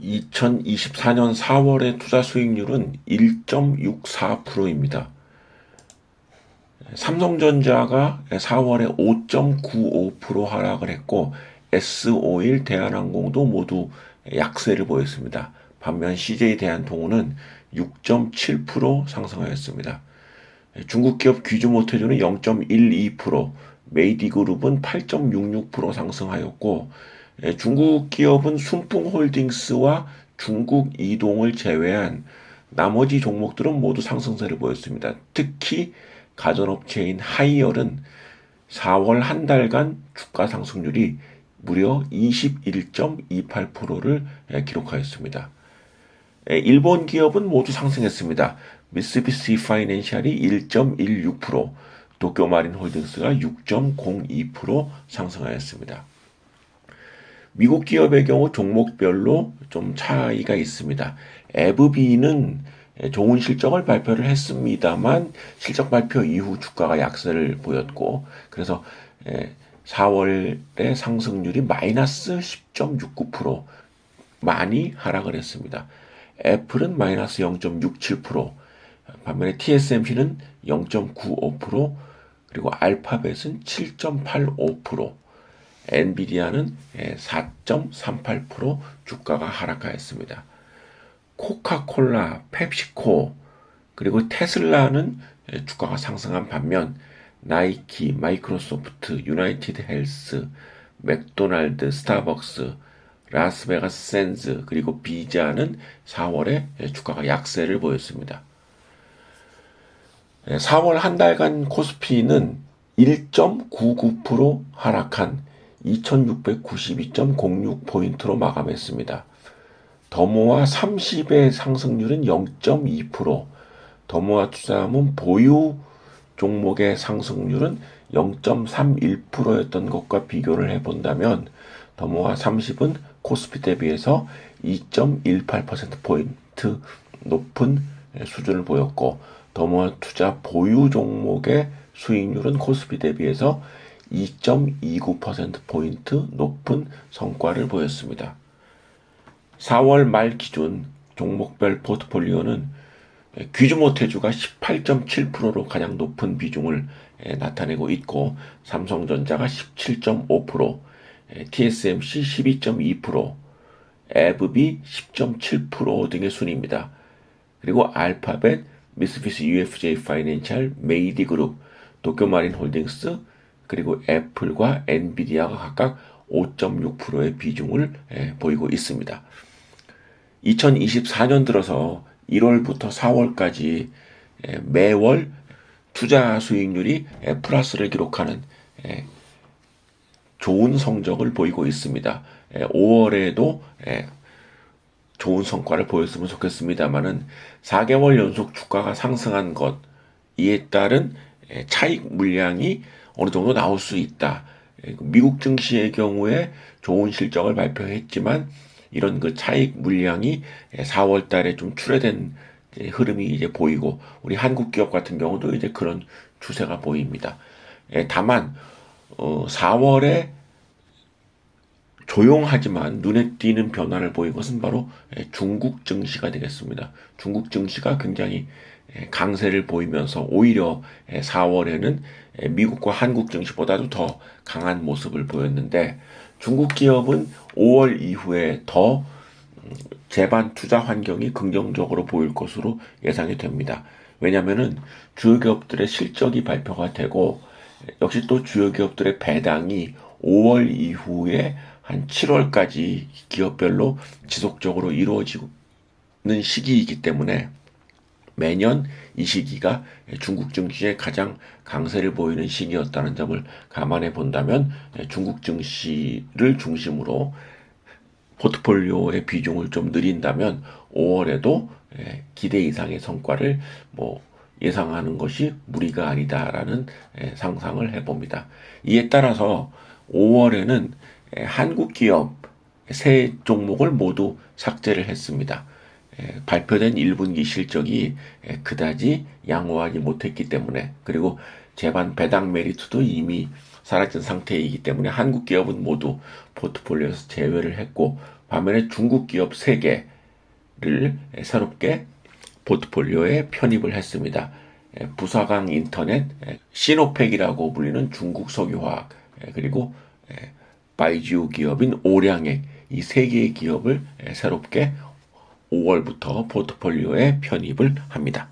2024년 4월의 투자 수익률은 1.64%입니다. 삼성전자가 4월에 5.95% 하락을 했고 S-오일, 대한항공도 모두 약세를 보였습니다. 반면 CJ 대한통운은 6.7% 상승하였습니다. 중국 기업 귀주모터주는 0.12%, 메이디그룹은 8.66% 상승하였고 중국 기업은 순풍홀딩스와 중국 이동을 제외한 나머지 종목들은 모두 상승세를 보였습니다. 특히 가전업체인 하이얼은 4월 한 달간 주가 상승률이 무려 21.28%를 기록하였습니다. 일본 기업은 모두 상승했습니다. 미쓰비시 파이낸셜이 1.16%, 도쿄마린홀딩스가 6.02% 상승하였습니다. 미국 기업의 경우 종목별로 좀 차이가 있습니다. 에브비는 좋은 실적을 발표를 했습니다만 실적 발표 이후 주가가 약세를 보였고 그래서 4월의 상승률이 마이너스 10.69%, 많이 하락을 했습니다. 애플은 마이너스 0.67%, 반면에 TSMC는 0.95%, 그리고 알파벳은 7.85%, 엔비디아는 4.38% 주가가 하락하였습니다. 코카콜라, 펩시코, 그리고 테슬라는 주가가 상승한 반면 나이키, 마이크로소프트, 유나이티드 헬스, 맥도날드, 스타벅스, 라스베가스 샌즈, 그리고 비자는 4월에 주가가 약세를 보였습니다. 4월 한 달간 코스피는 1.99% 하락한 2692.06포인트로 마감했습니다. 더모아 30의 상승률은 0.2%, 더모아 투자함은 보유 종목의 상승률은 0.31%였던 것과 비교를 해본다면 더모아 30은 코스피 대비해서 2.18%포인트 높은 수준을 보였고 더모아 투자 보유 종목의 수익률은 코스피 대비해서 2.29%포인트 높은 성과를 보였습니다. 4월 말 기준 종목별 포트폴리오는 귀주모터주가 18.7%로 가장 높은 비중을 나타내고 있고 삼성전자가 17.5%, TSMC 12.2%, 에브비 10.7% 등의 순입니다. 그리고 알파벳, 미쓰비시 UFJ 파이낸셜, 메이디그룹, 도쿄마린홀딩스, 그리고 애플과 엔비디아가 각각 5.6%의 비중을 보이고 있습니다. 2024년 들어서 1월부터 4월까지 매월 투자 수익률이 플러스를 기록하는 좋은 성적을 보이고 있습니다. 5월에도 좋은 성과를 보였으면 좋겠습니다만은 4개월 연속 주가가 상승한 것, 이에 따른 차익 물량이 어느 정도 나올 수 있다. 미국 증시의 경우에 좋은 실적을 발표했지만 이런 그 차익 물량이 4월 달에 좀 출회된 흐름이 이제 보이고 우리 한국 기업 같은 경우도 이제 그런 추세가 보입니다. 다만 4월에 조용하지만 눈에 띄는 변화를 보인 것은 바로 중국 증시가 되겠습니다. 중국 증시가 굉장히 강세를 보이면서 오히려 4월에는 미국과 한국 증시보다도 더 강한 모습을 보였는데 중국 기업은 5월 이후에 더 재반 투자 환경이 긍정적으로 보일 것으로 예상이 됩니다. 왜냐하면은 주요 기업들의 실적이 발표가 되고 역시 또 주요 기업들의 배당이 5월 이후에 한 7월까지 기업별로 지속적으로 이루어지는 시기이기 때문에 매년 이 시기가 중국 증시의 가장 강세를 보이는 시기였다는 점을 감안해 본다면 중국 증시를 중심으로 포트폴리오의 비중을 좀 늘린다면 5월에도 기대 이상의 성과를 예상하는 것이 무리가 아니다라는 상상을 해봅니다. 이에 따라서 5월에는 한국 기업 세 종목을 모두 삭제를 했습니다. 발표된 1분기 실적이 그다지 양호하지 못했기 때문에 그리고 재반 배당 메리트도 이미 사라진 상태이기 때문에 한국 기업은 모두 포트폴리오에서 제외를 했고, 반면에 중국 기업 3개를 새롭게 포트폴리오에 편입을 했습니다. 부사강 인터넷, 시노팩이라고 불리는 중국 석유화학, 그리고 바이지우 기업인 오량액, 이 3개의 기업을 새롭게 5월부터 포트폴리오에 편입을 합니다.